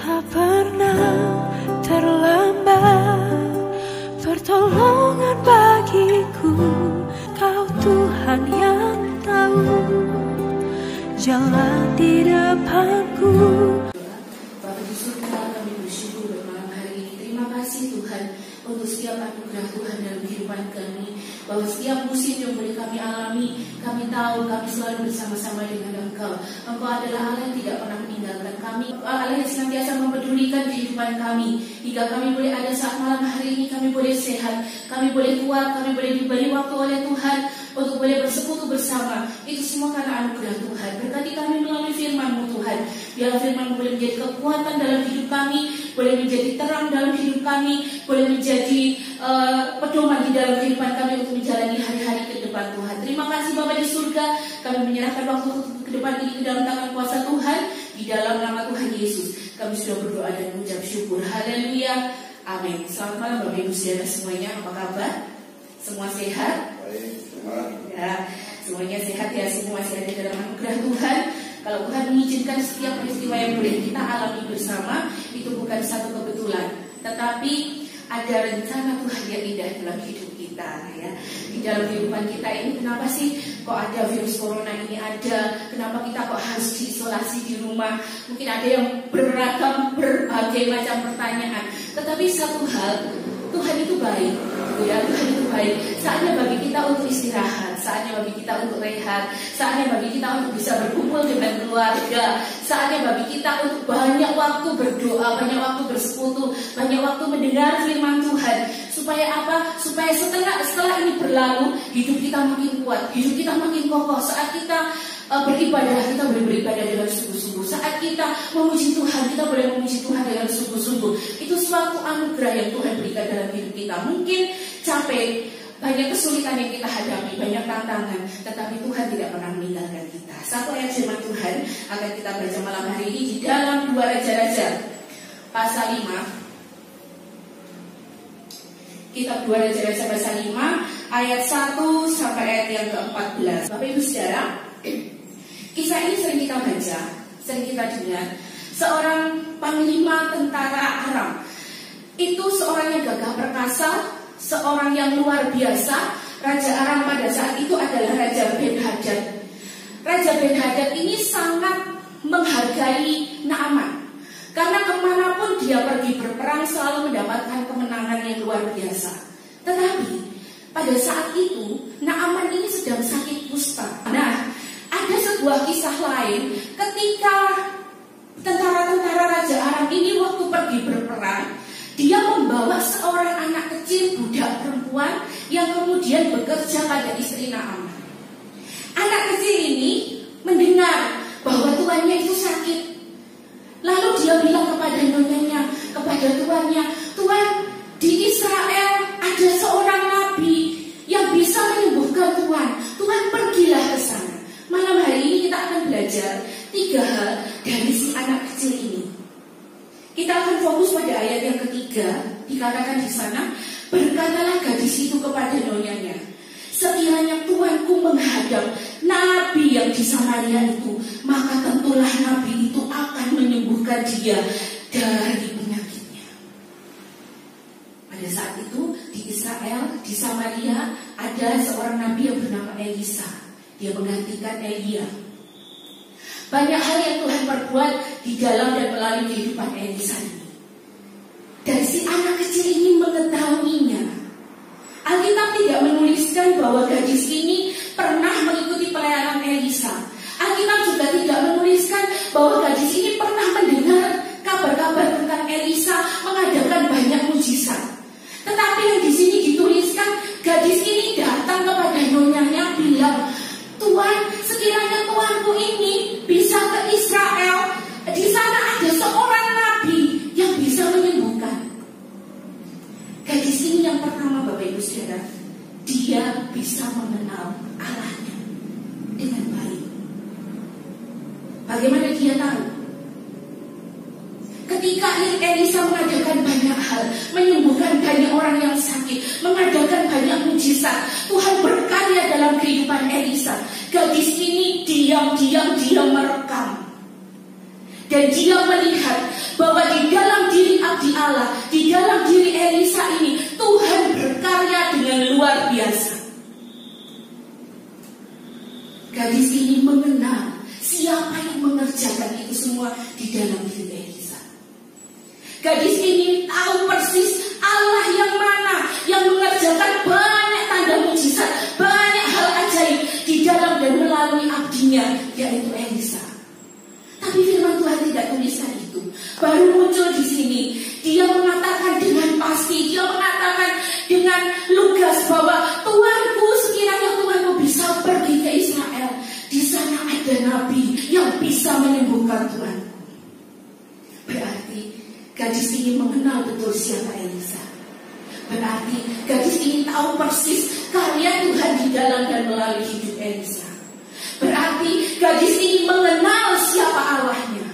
Tak pernah terlambat pertolongan bagiku. Kau Tuhan yang tahu jalan di depanku. Bapa di surga, kami bersyukur malam hari ini. Terima kasih Tuhan untuk setiap anugerah Tuhan dalam kehidupan kami. Bahwa setiap musim yang boleh kami alami, kami tahu kami selalu bersama-sama dengan Engkau. Engkau adalah Allah yang tidak pernah meninggalkan kami, Allah yang senantiasa mempedulikan kehidupan kami. Hingga kami boleh ada saat malam hari ini, kami boleh sehat, kami boleh kuat, kami boleh diberi waktu oleh Tuhan untuk boleh bersekutu bersama. Itu semua karena anugerah Tuhan. Berkati kami melalui firman-Mu Tuhan. Biarlah firman-Mu boleh menjadi kekuatan dalam hidup kami, boleh menjadi terang dalam hidup kami, boleh menjadi pedoman di dalam kehidupan kami untuk menjalani hari-hari ke depan Tuhan. Terima kasih Bapa di surga. Kami menyerahkan waktu ke depan ini ke dalam tangan kuasa Tuhan. Di dalam nama Tuhan Yesus kami sudah berdoa dan mengucap syukur. Haleluya. Amin. Selamat malam Bapak Ibu Saudara semuanya. Apa kabar? Semua sehat? Ya, semuanya sehat ya. Semua masih ada dalam anugerah Tuhan. Kalau Tuhan mengizinkan setiap peristiwa yang boleh kita alami bersama, itu bukan satu kebetulan, tetapi ada rencana Tuhan yang indah dalam hidup kita ya. Di dalam kehidupan kita ini, kenapa sih kok ada virus corona ini ada? Kenapa kita kok harus diisolasi di rumah? Mungkin ada yang berbagai macam pertanyaan. Tetapi satu hal, Tuhan itu baik ya, Tuhan itu baik. Saatnya bagi kita untuk istirahat, saatnya bagi kita untuk rehat, saatnya bagi kita untuk bisa berkumpul dengan keluarga, saatnya bagi kita untuk banyak waktu berdoa, banyak waktu bersekutu, banyak waktu mendengar firman Tuhan. Supaya apa? Supaya setelah ini berlalu, hidup kita makin kuat, hidup kita makin kokoh. Saat kita beribadah, kita boleh beribadah dengan sungguh-sungguh. Saat kita memuji Tuhan, kita boleh memuji Tuhan dengan sungguh-sungguh. Itu suatu anugerah yang Tuhan berikan dalam hidup kita. Mungkin capek, banyak kesulitan yang kita hadapi, banyak tantangan, tetapi Tuhan tidak pernah meninggalkan kita. Satu ayat firman Tuhan akan kita baca malam hari ini di dalam 2 Raja-Raja pasal 5. Kitab 2 Raja-Raja pasal 5 ayat 1 sampai ayat yang ke-14. Bapak Ibu Saudara, kisah ini sering kita baca, sering kita dengar. Seorang panglima tentara Aram, itu seorang yang gagah perkasa, seorang yang luar biasa. Raja Aram pada saat itu adalah Raja Ben-Hadad. Raja Ben-Hadad ini sangat menghargai Naaman, karena kemanapun dia pergi berperang selalu mendapatkan kemenangan yang luar biasa. Tetapi pada saat itu Naaman ini sedang sakit kusta. Nah, ada sebuah kisah lain ketika tentara-tentara Raja Aram ini waktu pergi berperang, dia membawa seorang anak kecil, budak perempuan yang kemudian bekerja pada istri Naaman. Anak kecil ini mendengar bahwa tuannya itu sakit. Lalu dia bilang kepada nyonyanya, kepada tuannya, "Tuan, di Israel ada seorang nabi yang bisa menyembuhkan Tuan. Tuan pergilah ke sana." Malam hari ini kita akan belajar 3 hal dari si anak kecil ini. Kita akan fokus pada ayat yang ketiga. Dikatakan di sana, "Berkatalah gadis itu kepada nyonyanya, sekiranya tuanku menghadap nabi yang di Samaria itu, maka tentulah nabi itu akan menyembuhkan dia dari penyakitnya." Pada saat itu di Israel, di Samaria, ada seorang nabi yang bernama Elisa. Dia menggantikan Elia. Banyak hal yang Tuhan perbuat di dalam dan melalui kehidupan Elisa ini. Dan si anak kecil ini mengetahuinya. Alkitab tidak menuliskan bahwa gadis ini pernah mengikuti pelayanan Elisa. Alkitab juga tidak menuliskan bahwa gadis ini pernah mendengar kabar-kabar tentang Elisa mengadakan banyak mujizat. Tetapi yang di sini dituliskan, gadis ini datang kepada nyonyanya bilang, "Tuan, sekiranya tuanku ini bisa ke Israel, di sana ada seorang nabi yang bisa menyembuhkan." Gadis ini yang pertama Bapak Ibu Saudara, dia bisa mengenal Allahnya dengan baik. Bagaimana dia tahu? Ketika Elisa mengadakan banyak hal, menyembuhkan banyak orang yang sakit, mengadakan banyak mujizat, Tuhan berkarya dalam kehidupan Elisa. Gadis ini diam-diam dia merekam. Dan dia melihat bahwa di dalam diri abdi Allah, di dalam diri Elisa ini, Tuhan berkarya dengan luar biasa. Gadis ini mengenal siapa yang mengerjakan itu semua di dalam diri Elisa. Gadis ini tahu persis Allah yang mana yang mengerjakan banyak tanda mujizat, banyak hal ajaib di dalam dan melalui abdinya, yaitu Elisa. Tapi firman Tuhan tidak tuliskan itu. Baru muncul di sini. Dia mengatakan dengan pasti, dia mengatakan dengan lugas bahwa Tuanku, sekiranya Tuanku bisa pergi ke Israel, di sana ada nabi yang bisa menyembuhkan Tuanku. Berarti gadis ini mengenal betul siapa Elisa. Berarti gadis ini tahu persis karya Tuhan di dalam dan melalui hidup Elisa. Berarti gadis ini mengenal siapa Allahnya.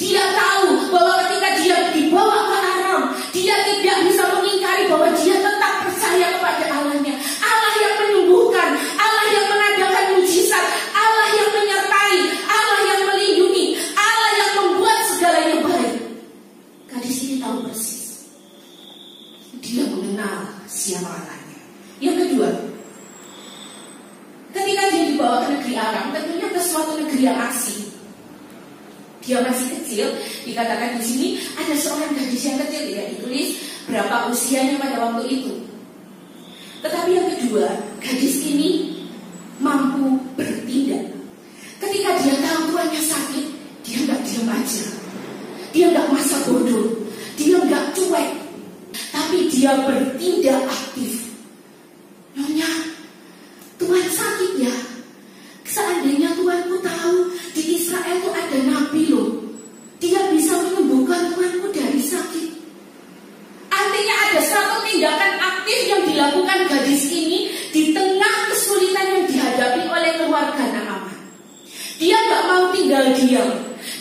Dia tahu bahwa ketika dia dibawa ke Aram, dia tidak bisa mengingkari bahwa dia tetap percaya kepada Allahnya. Allah yang menyembuhkan, Allah yang mengadakan mujizat, Allah yang menyertai, Allah yang melindungi, Allah yang membuat segalanya baik. Gadis ini tahu persis. Dia mengenal siapa Allahnya. Yang kedua, ketika dia dibawa ke negeri Aram, tentunya ke suatu negeri yang asing. Dia masih kecil, dikatakan di sini ada seorang gadis yang kecil, tidak ditulis berapa usianya pada waktu itu. Tetapi yang kedua, gadis ini mampu bertindak. Ketika dia tahu tuannya sakit, dia nggak diam aja, dia nggak masa bodoh, dia nggak cuek, tapi dia bertindak aktif. Nyonya, Tuhan sakit ya. Seandainya Tuanku tahu di Israel itu ada nabi loh, dia bisa menyembuhkan Tuanku dari sakit. Artinya ada satu tindakan aktif yang dilakukan gadis ini di tengah kesulitan yang dihadapi oleh keluarga Naaman. Dia gak mau tinggal diam.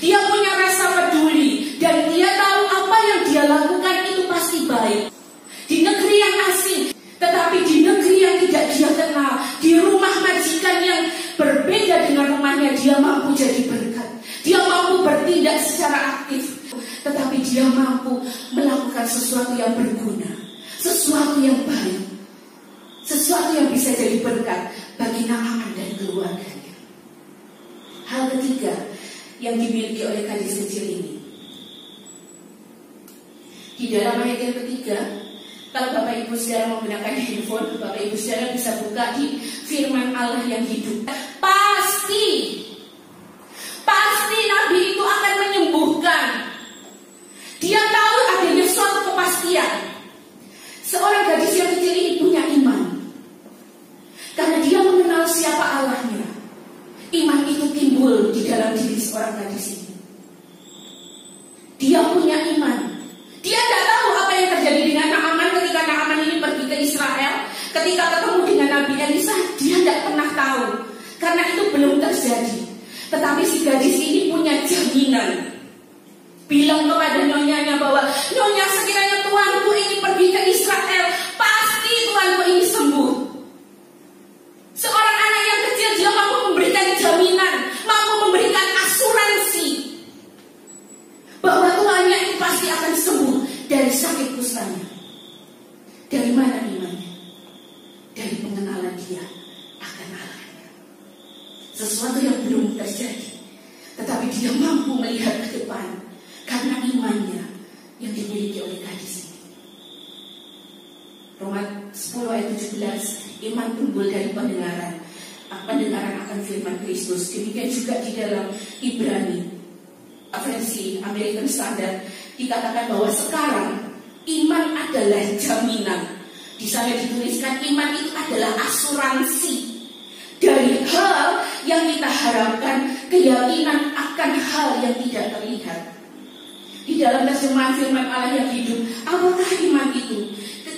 Dia punya rasa peduli dan dia tahu apa yang dia lakukan itu pasti baik. Di negeri yang asing, tetapi di negeri yang tidak dia kenal, di rumah majikan yang berbeda dengan rumahnya, dia mampu jadi berkat. Dia mampu bertindak secara aktif, tetapi dia mampu melakukan sesuatu yang berguna, sesuatu yang baik, sesuatu yang bisa jadi berkat bagi Naaman dan keluarganya. Hal ketiga yang dimiliki oleh gadis kecil ini, di dalam ayat yang ketiga, kalau Bapak Ibu saudara menggunakan handphone, Bapak Ibu saudara bisa buka di firman Allah yang hidup. Pasti nabi itu akan menyembuhkan. Dia tahu adanya suatu kepastian. Seorang gadis yang kecil ini punya iman, karena dia mengenal siapa Allahnya. Iman itu timbul di dalam diri seorang gadis ini. Dia punya iman. Dia tidak tahu apa yang terjadi dengan Naaman ketika Naaman ini pergi ke Israel. Ketika ketemu dengan Nabi Elisa, dia tidak pernah tahu, karena itu belum terjadi. Tetapi si gadis ini punya jaminan. Bilang kepada nyonyanya bahwa, nyonya, sekiranya Tuanku ini pergi ke Israel, pasti Tuanku ini sembuh. Seorang anak yang kecil, dia mampu memberikan jaminan, mampu memberikan asuransi bahwa tuannya itu pasti akan sembuh dari sakit kustanya. Dari mana imannya? Dari pengenalan dia akan Allahnya. Sesuatu yang belum terjadi, tetapi dia mampu melihat ke depan karena imannya yang dimiliki oleh gadis ini. Roma 10 ayat 17, iman timbul dari pendengaran akan firman Kristus. Demikian juga di dalam Ibrani versi American Standard dikatakan bahwa sekarang iman adalah jaminan. Di sana dituliskan iman itu adalah asuransi dari hal yang kita harapkan, keyakinan akan hal yang tidak terlihat. Di dalam terjemahan firman Allah yang hidup, apakah iman itu?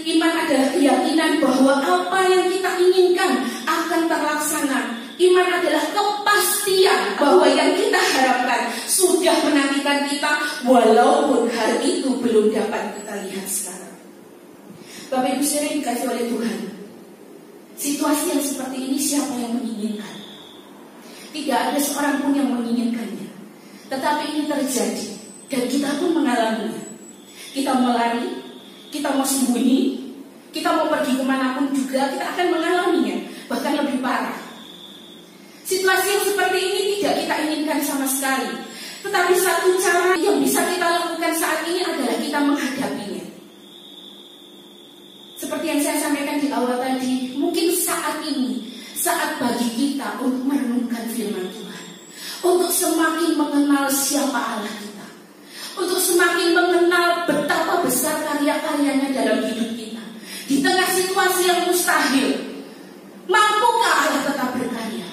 Iman adalah keyakinan bahwa apa yang kita inginkan akan terlaksana. Iman adalah kepastian bahwa yang kita harapkan sudah menantikan kita, walaupun hal itu belum dapat kita lihat sekarang. Bapak Ibu saudara yang dikasihi oleh Tuhan, situasi yang seperti ini siapa yang menginginkan? Tidak ada seorang pun yang menginginkannya. Tetapi ini terjadi dan kita pun mengalaminya. Kita mau lari, kita mau sembunyi, kita mau pergi kemanapun juga, kita akan mengalaminya, bahkan lebih parah. Situasi yang seperti ini tidak kita inginkan sama sekali. Tetapi satu cara yang bisa kita lakukan saat ini adalah kita menghadapinya. Seperti yang saya sampaikan di awal tadi, mungkin saat ini, saat bagi kita untuk merenungkan firman Tuhan, untuk semakin mengenal siapa Allah kita, untuk semakin mengenal betapa besar karya-karyanya dalam hidup kita. Di tengah situasi yang mustahil, mampukah Allah tetap berkarya?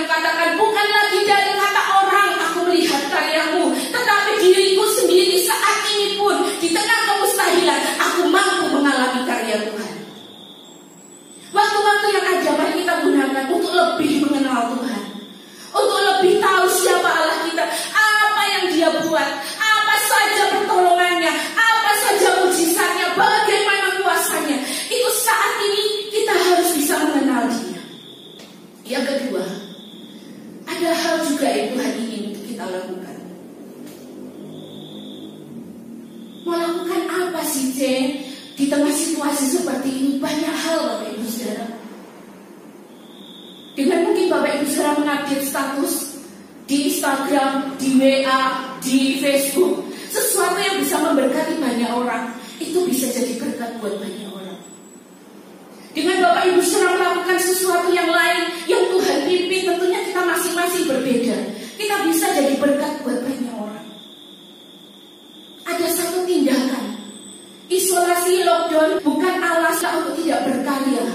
Katakan, bukan lagi dari kata orang aku melihat karyamu, tetapi diriku sendiri saat ini pun di tengah kemustahilan aku mampu mengalami karya Tuhan. Waktu-waktu yang ada mari kita gunakan untuk lebih mengenal Tuhan, untuk lebih tahu siapa Allah kita, apa yang Dia buat, apa saja pertolongannya, apa saja mujizatnya, bagaimana kuasanya. Itu saat ini kita harus bisa mengenal Dia. Yang kedua, ada hal juga yang Tuhan ingin untuk kita lakukan. Mau lakukan apa sih, Jen? Di tengah situasi seperti ini banyak hal, Bapak Ibu Saudara. Dengan mungkin Bapak Ibu Saudara mengupdate status di Instagram, di WA, di Facebook, sesuatu yang bisa memberkati banyak orang, itu bisa jadi berkat buat banyak orang. Dengan Bapak Ibu Saudara melakukan sesuatu yang lain yang Tuhan pimpin, tentunya kita masing-masing berbeda. Kita bisa jadi berkat buat banyak orang. Ada satu tindakan, isolasi lockdown bukan alasan untuk tidak berkarya.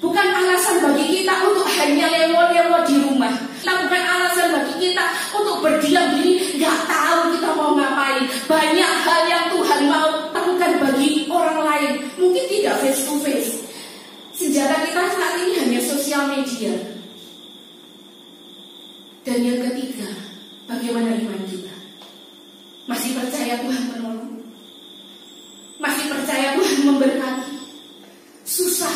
Bukan alasan bagi kita untuk hanya lewo-lewo di rumah. Bukan alasan bagi kita untuk berdiam diri, gak tahu kita mau ngapain. Banyak hal yang Tuhan mau lakukan bagi orang lain, mungkin tidak face to face. Senjata kita saat ini hanya sosial media. Dan yang ketiga, bagaimana iman kita? Masih percaya Tuhan menolong? Masih percaya Tuhan memberkati? Susah,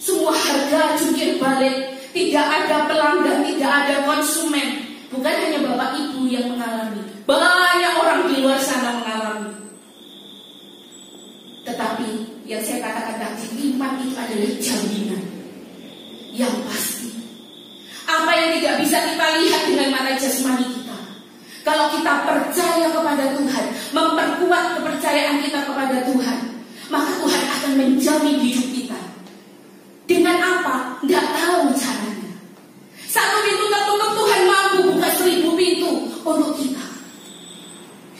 semua harga jungkir balik, tidak ada pelanggan, tidak ada konsumen. Bukan hanya Bapak Ibu yang mengalami, banyak orang di luar sana mengalami. Tetapi yang saya katakan tadi, iman itu adalah jaminan yang pasti. Apa yang tidak bisa kita lihat dengan mata jasmani kita, kalau kita percaya kepada Tuhan, memperkuat kepercayaan kita kepada Tuhan, maka Tuhan akan menjamin hidup kita. Dengan apa? Tidak tahu caranya. Satu pintu tertutup, Tuhan mampu buka 1000 pintu untuk kita.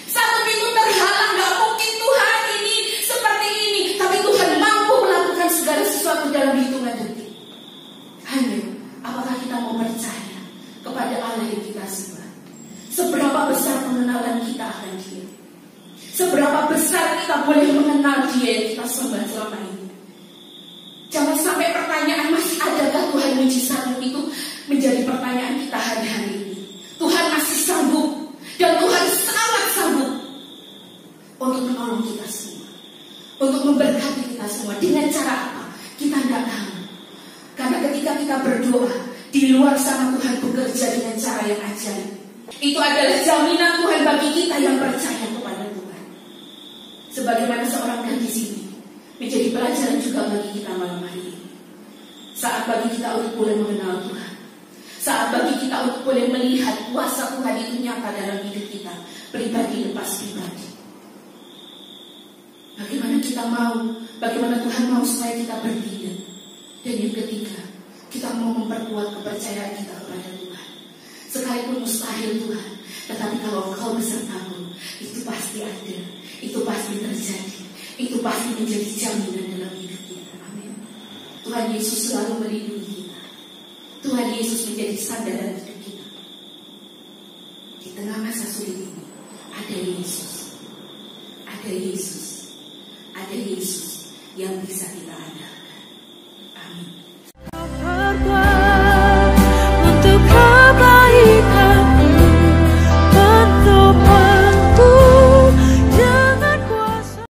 Satu pintu terhalang, gak mungkin Tuhan ini seperti ini, tapi Tuhan mampu melakukan segala sesuatu dalam hitungan detik. Hanya apakah kita mau percaya kepada Allah yang kita sembah? Seberapa besar pengenalan kita akan Dia? Seberapa besar kita boleh mengenal Dia yang kita sembah selama ini? Jangan sampai pertanyaan masih adakah Tuhan mujizatmu itu menjadi pertanyaan kita hari-hari ini. Tuhan masih sanggup, dan Tuhan sangat sanggup untuk menolong kita semua, untuk memberkati kita semua. Dengan cara apa? Kita tidak tahu. Karena ketika kita berdoa, di luar sana Tuhan bekerja dengan cara yang ajaib. Itu adalah jaminan Tuhan bagi kita yang percaya kepada Tuhan. Sebagaimana seorang gadis ini menjadi pelajaran juga bagi kita malam hari ini. Saat bagi kita untuk boleh mengenal Tuhan, saat bagi kita untuk boleh melihat kuasa Tuhan itu nyata dalam hidup kita, pribadi lepas pribadi. Bagaimana kita mau, bagaimana Tuhan mau supaya kita berbeda. Dan yang ketiga, kita mau memperkuat kepercayaan kita kepada Tuhan. Sekalipun mustahil Tuhan, tetapi kalau Engkau besertamu, itu pasti ada, itu pasti terjadi, itu pasti menjadi jaminan dalam hidup kita. Amin. Tuhan Yesus selalu melindungi kita. Tuhan Yesus menjadi sandaran hidup kita. Di tengah masa sulit ini, ada Yesus, ada Yesus, ada Yesus yang bisa kita andalkan. Amin.